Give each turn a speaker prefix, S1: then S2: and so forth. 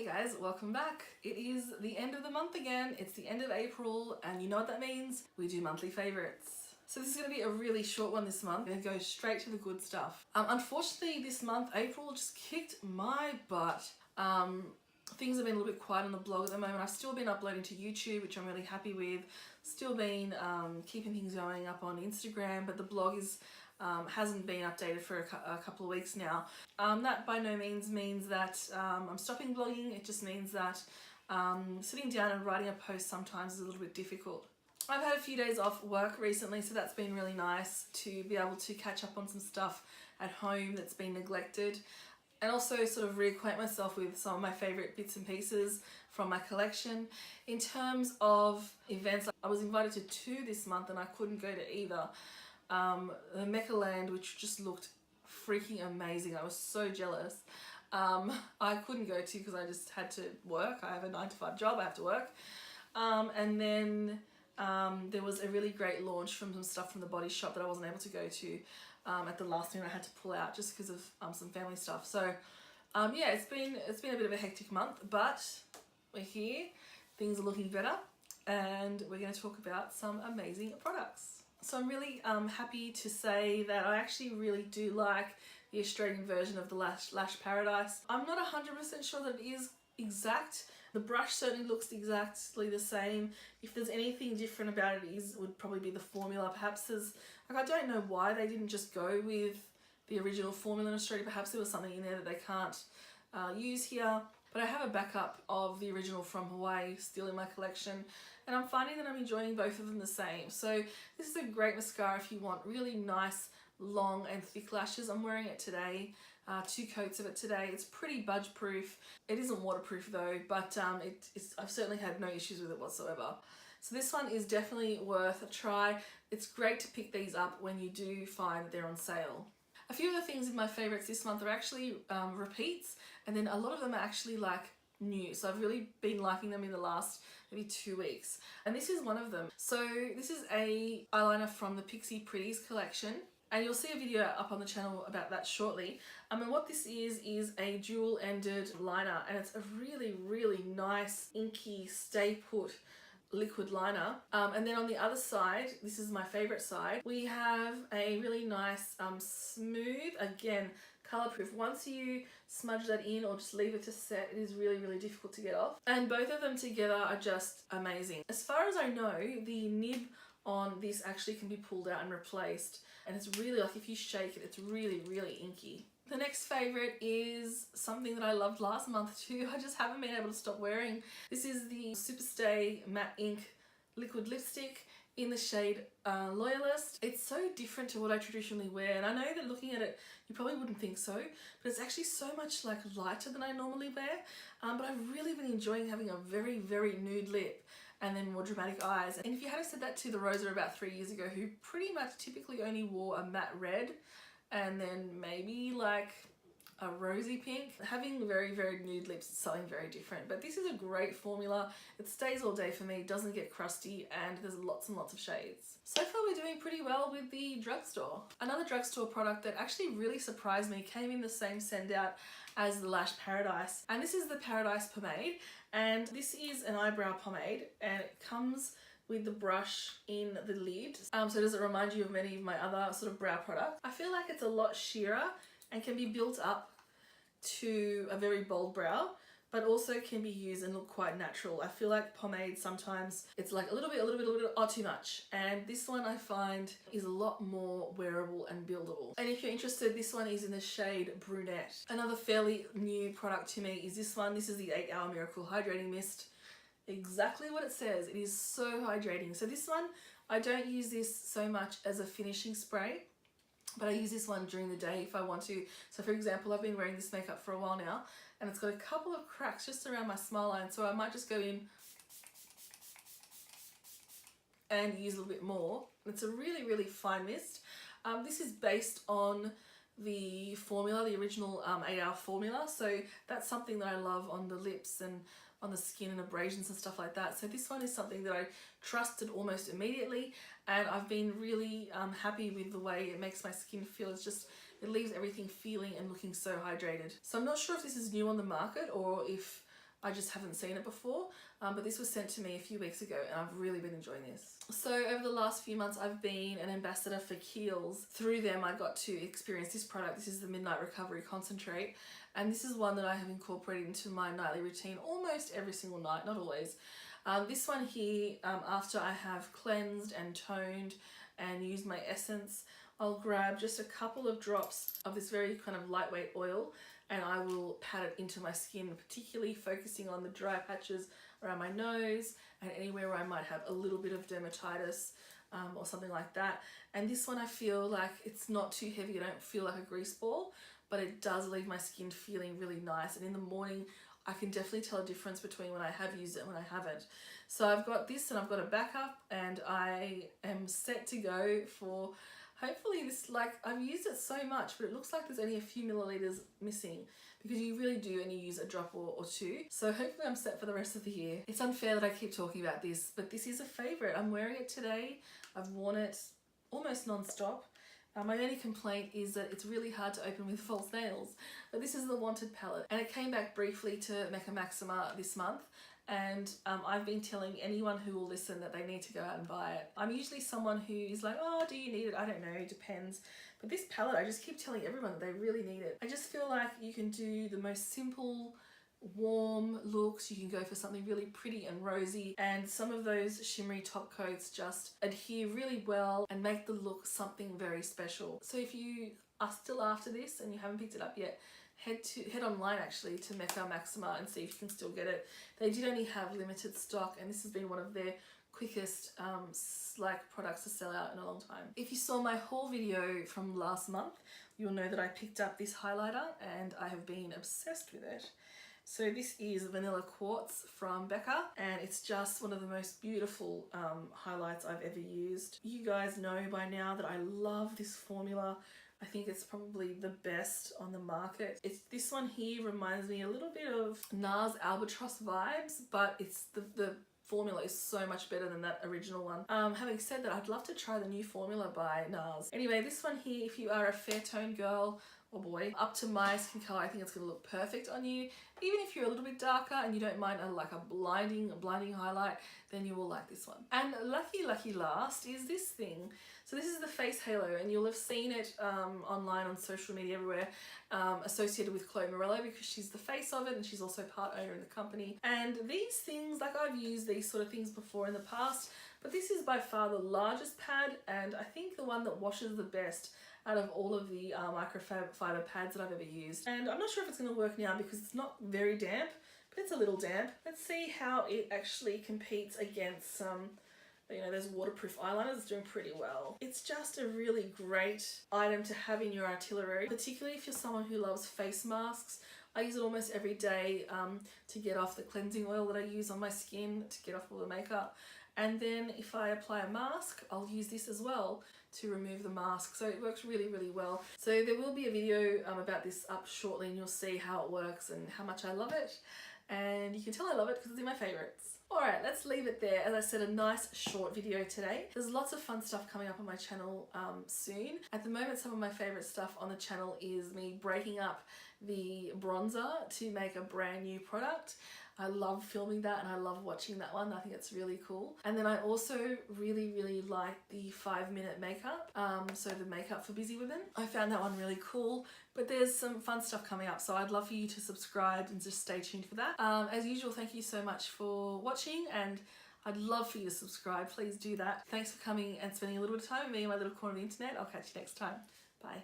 S1: guys, welcome back. It is the end of the month again. It's the end of April, and you know what that means? We do monthly favorites. So this is going to be a really short one this month. I'm going to go straight to the good stuff. Unfortunately, this month, April just kicked my butt. Things have been a little bit quiet on the blog at the moment. I've still been uploading to YouTube, which I'm really happy with. Still been keeping things going up on Instagram, but the blog is hasn't been updated for a couple of weeks now. That by no means means that I'm stopping blogging. It just means that sitting down and writing a post sometimes is a little bit difficult. I've had a few days off work recently, so that's been really nice to be able to catch up on some stuff at home that's been neglected, and also sort of reacquaint myself with some of my favourite bits and pieces from my collection. In terms of events, I was invited to 2 this month and I couldn't go to either. The Mecca Land, which just looked freaking amazing. I was so jealous. I couldn't go to because I just had to work. I have a 9-to-5 job, I have to work. And then there was a really great launch from some stuff from the Body Shop that I wasn't able to go to at the last minute. I had to pull out just because of some family stuff. So yeah, it's been a bit of a hectic month, but we're here. Things are looking better, and we're going to talk about some amazing products. So I'm really happy to say that I actually really do like the Australian version of the Lash Paradise. I'm not 100% sure that it is exact. The brush certainly looks exactly the same. If there's anything different about it, would probably be the formula. Perhaps there's, like, I don't know why they didn't just go with the original formula in Australia. Perhaps there was something in there that they can't use here. But I have a backup of the original from Hawaii still in my collection, and I'm finding that I'm enjoying both of them the same. So this is a great mascara if you want really nice, long and thick lashes. I'm wearing it today, 2 coats of it today. It's pretty budge proof. It isn't waterproof though, but I've certainly had no issues with it whatsoever. So this one is definitely worth a try. It's great to pick these up when you do find that they're on sale. A few of the things in my favorites this month are actually repeats, and then a lot of them are actually like new. So I've really been liking them in the last maybe 2 weeks. And this is one of them. So this is a eyeliner from the Pixie Pretties collection, and you'll see a video up on the channel about that shortly. And what this is a dual-ended liner, and it's a really, really nice, inky, stay put liquid liner. And then on the other side, this is my favorite side, we have a really nice smooth, again, color proof. Once you smudge that in or just leave it to set, it is really, really difficult to get off. And both of them together are just amazing. As far as I know, the nib on this actually can be pulled out and replaced, and it's really, like, if you shake it, it's really, really inky. The next favorite is something that I loved last month too. I just haven't been able to stop wearing. This is the Superstay Matte Ink Liquid Lipstick in the shade Loyalist. It's so different to what I traditionally wear, and I know that looking at it, you probably wouldn't think so, but it's actually so much like lighter than I normally wear. But I've really been enjoying having a very, very nude lip and then more dramatic eyes. And if you had said that to the Rosa about 3 years ago, who pretty much typically only wore a matte red and then maybe like a rosy pink, having very, very nude lips is something very different. But this is a great formula. It stays all day for me, doesn't get crusty, and there's lots and lots of shades. So far we're doing pretty well with the drugstore. Another drugstore product that actually really surprised me came in the same send out as the Lash Paradise, and this is the Paradise Pomade, and this is an eyebrow pomade, and it comes with the brush in the lid. So does it remind you of many of my other sort of brow products? I feel like it's a lot sheerer and can be built up to a very bold brow, but also can be used and look quite natural. I feel like pomade sometimes it's like a little bit, or too much. And this one I find is a lot more wearable and buildable. And if you're interested, this one is in the shade Brunette. Another fairly new product to me is this one. This is the 8 Hour Miracle Hydrating Mist. Exactly what it says. It is so hydrating. So this one, I don't use this so much as a finishing spray, but I use this one during the day if I want to. So for example, I've been wearing this makeup for a while now, and it's got a couple of cracks just around my smile line, so I might just go in and use a little bit more. It's a really, really fine mist. This is based on the formula, the original 8 Hour formula, so that's something that I love on the lips and on the skin and abrasions and stuff like that. So this one is something that I trusted almost immediately, and I've been really happy with the way it makes my skin feel. It's just, it leaves everything feeling and looking so hydrated. So I'm not sure if this is new on the market or if I just haven't seen it before, but this was sent to me a few weeks ago and I've really been enjoying this. So over the last few months I've been an ambassador for Kiehl's. Through them I got to experience this product. This is the Midnight Recovery Concentrate, and this is one that I have incorporated into my nightly routine almost every single night, not always. This one here, after I have cleansed and toned and used my essence, I'll grab just a couple of drops of this very kind of lightweight oil and I will pat it into my skin, particularly focusing on the dry patches around my nose and anywhere where I might have a little bit of dermatitis or something like that. And this one I feel like it's not too heavy, I don't feel like a grease ball, but it does leave my skin feeling really nice. And in the morning, I can definitely tell a difference between when I have used it and when I haven't. So I've got this and I've got a backup and I am set to go for hopefully this, like I've used it so much, but it looks like there's only a few milliliters missing because you really do only use a drop or two. So hopefully I'm set for the rest of the year. It's unfair that I keep talking about this, but this is a favorite. I'm wearing it today. I've worn it almost non-stop. My only complaint is that it's really hard to open with false nails, but this is the Wanted palette and it came back briefly to Mecca Maxima this month. And I've been telling anyone who will listen that they need to go out and buy it. I'm usually someone who is like, oh, do you need it? I don't know, it depends. But this palette, I just keep telling everyone that they really need it. I just feel like you can do the most simple, warm looks. You can go for something really pretty and rosy, and some of those shimmery top coats just adhere really well and make the look something very special. So if you are still after this and you haven't picked it up yet, head online actually to Mecca Maxima and see if you can still get it. They did only have limited stock and this has been one of their quickest products to sell out in a long time. If you saw my haul video from last month, you'll know that I picked up this highlighter and I have been obsessed with it. So this is Vanilla Quartz from Becca and it's just one of the most beautiful highlights I've ever used. You guys know by now that I love this formula. I think it's probably the best on the market. This one here reminds me a little bit of NARS Albatross vibes, but it's the formula is so much better than that original one. Having said that, I'd love to try the new formula by NARS. Anyway, this one here, if you are a fair toned girl or boy, up to my skin color, I think it's gonna look perfect on you. Even if you're a little bit darker and you don't mind like a blinding highlight, then you will like this one. And lucky last is this thing. So this is the face halo and you'll have seen it online on social media everywhere, associated with Chloe Morello because she's the face of it and she's also part owner in the company. And these things, like I've used these sort of things before in the past, but this is by far the largest pad and I think the one that washes the best out of all of the microfiber pads that I've ever used. And I'm not sure if it's going to work now because it's not very damp, but it's a little damp. Let's see how it actually competes against some, you know, those waterproof eyeliners. It's doing pretty well. It's just a really great item to have in your artillery, particularly if you're someone who loves face masks. I use it almost every day to get off the cleansing oil that I use on my skin, to get off all the makeup. And then if I apply a mask, I'll use this as well to remove the mask. So it works really well. So there will be a video about this up shortly and you'll see how it works and how much I love it. And you can tell I love it because it's in my favorites. Alright, let's leave it there. As I said, a nice short video today. There's lots of fun stuff coming up on my channel soon. At the moment, some of my favorite stuff on the channel is me breaking up the bronzer to make a brand new product. I love filming that and I love watching that one. I think it's really cool. And then I also really like the 5-minute makeup. So the makeup for busy women. I found that one really cool, but there's some fun stuff coming up. So I'd love for you to subscribe and just stay tuned for that. As usual, thank you so much for watching and I'd love for you to subscribe. Please do that. Thanks for coming and spending a little bit of time with me in my little corner of the internet. I'll catch you next time. Bye.